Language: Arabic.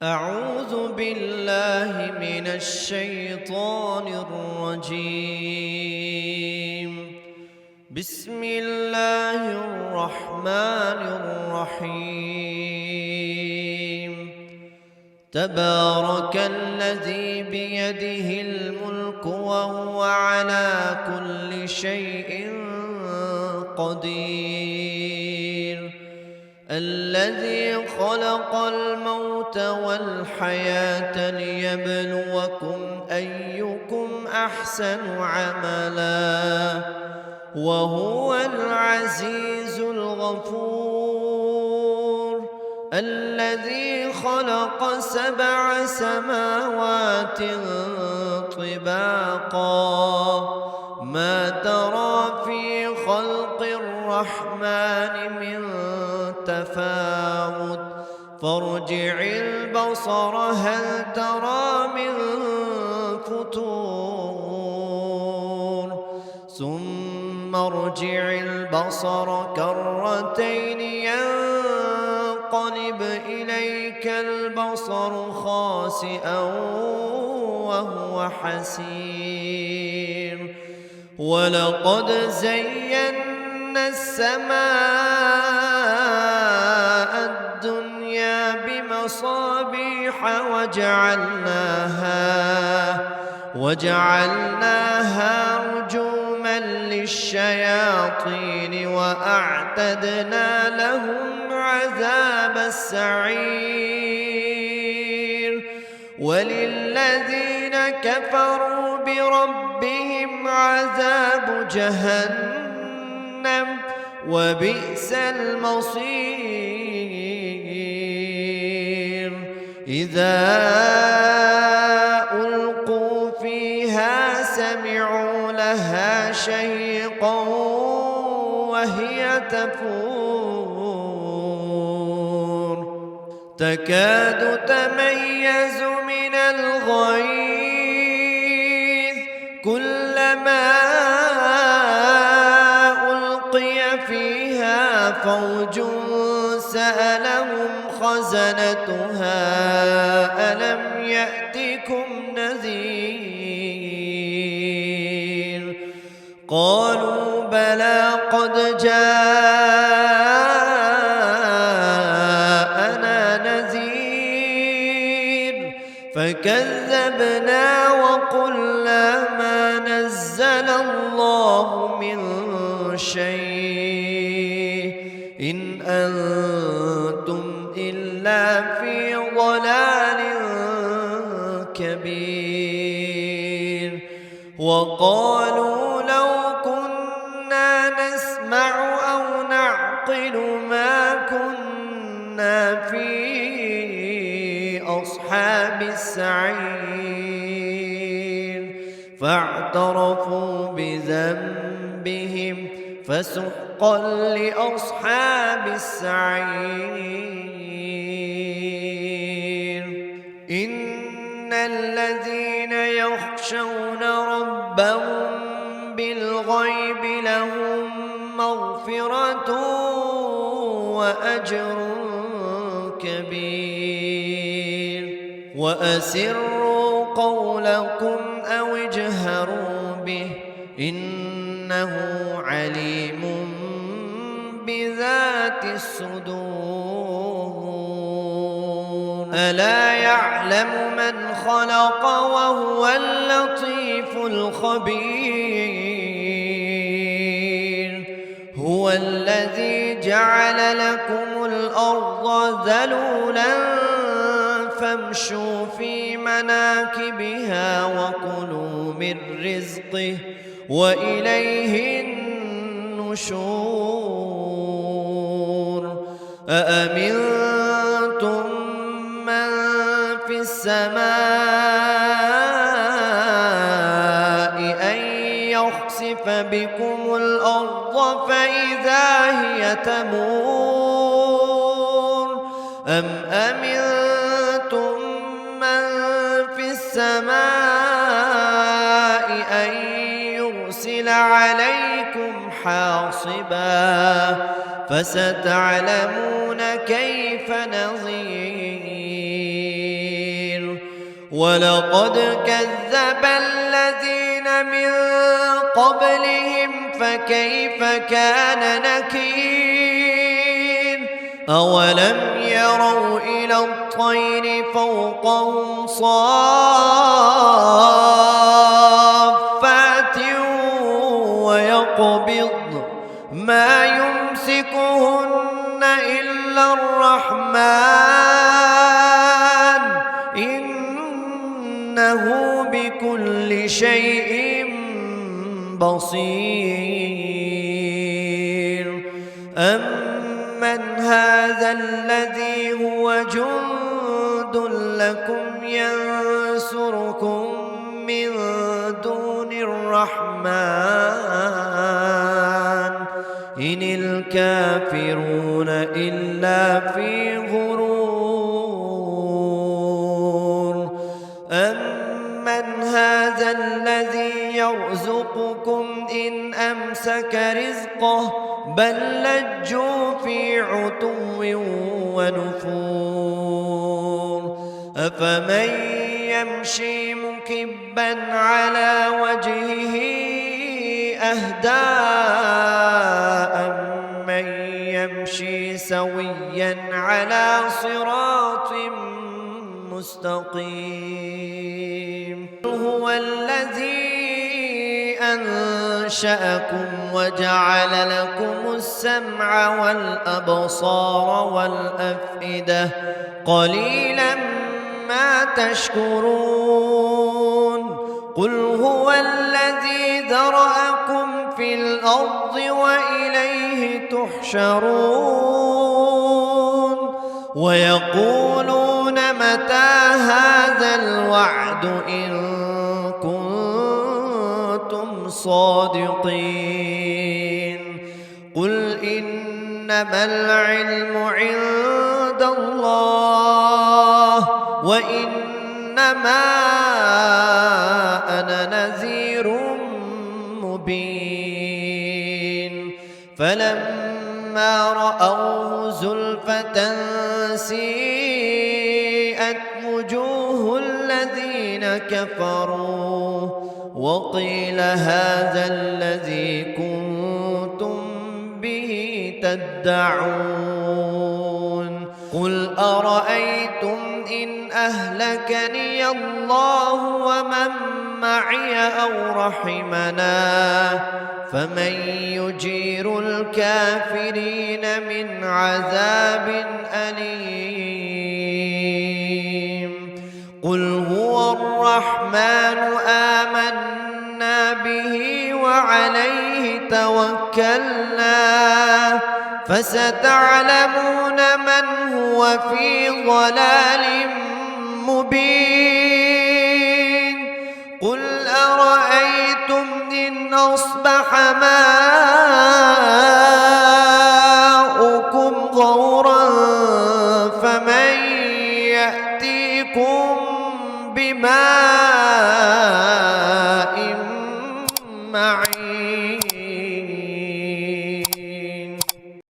أعوذ بالله من الشيطان الرجيم. بسم الله الرحمن الرحيم. تبارك الذي بيده الملك وهو على كل شيء قدير. الذي خلق الموت والحياة ليبلوكم أيكم أحسن عملا وهو العزيز الغفور. الذي خلق 7 سماوات طباقا ما ترى في خلق الرحمن من تفاوت فارجع البصر هل ترى من فتور ثم ارجع البصر كرتين ينقلب إليك البصر خاسئا وهو حسير. ولقد زينا السماء الدنيا بمصابيح وجعلناها رجوما للشياطين وأعتدنا لهم عذاب السعير. وللذين كفروا بربهم عذاب جهنم وبئس المصير. إذا ألقوا فيها سمعوا لها شهيقا وهي تفور تكاد تميز من الغيظ كلما ألقي فيها فوج سألهم خزنتها ألم يأتكم نذير قالوا بلى قد جاءنا نذير فكذبنا وقلنا ما نزل الله من شيء إن أنتم إلا في ضلال كبير. وقالوا لو كنا نسمع أو نعقل ما كنا في أصحاب السعير فاعترفوا بذنبهم فسحقا لأصحاب السعير. إن الذين يخشون ربهم بالغيب لهم مغفرة وأجر كبير. وأسروا قولكم أو اجهروا به إنه عليم بذات الصدور. ألا يعلم من خلق وهو اللطيف الخبير. هو الذي جعل لكم الأرض ذلولا فامشوا في مناكبها وكلوا من رزقه وإليه النشور. أأمنتم من في السماء أن يخسف بكم الأرض فإذا هي تمور أم أمنتم من في السماء أن يرسل عليكم حاصبا فستعلمون كيف نظير. ولقد كذب الذين من قبلهم فكيف كان نكير أولم يروا إلى الطير فوقهم صافات ويقبض ما يمسكهن إلا الرحمن إنه بكل شيء بصير أمن هذا الذي هو جند لكم ينصركم من دون الرحمن إن الكافرون إلا في غرور أمن هذا الذي يرزقكم إن أمسك رزقه بل لجوا في عتو ونفور أفمن يمشي مكبا على وجهه أهدى أمن يمشي سويا على صراط مستقيم هو الذي أنشأكم وجعل لكم السمع والأبصار والأفئدة قليلا ما تشكرون قل هو الذي ذرأكم في الأرض وإليه تحشرون ويقولون متى هذا الوعد إن كنتم صادقين قل إنما العلم عند الله وإنما أنا نذير مبين فلما رأوه زلفة سيئت وجوه الذين كفروا وقيل هذا الذي كنتم به تدعون قل أرأيتم إن أهلكني الله ومن معي أو رحمنا فمن يجير الكافرين من عذاب أليم قل هو الرحمن آمنا به وعليه توكلنا فستعلمون من هو في ضلال مبين قل أرأيتم إن أصبح ماؤكم غورا فمن يأتيكم بماء معين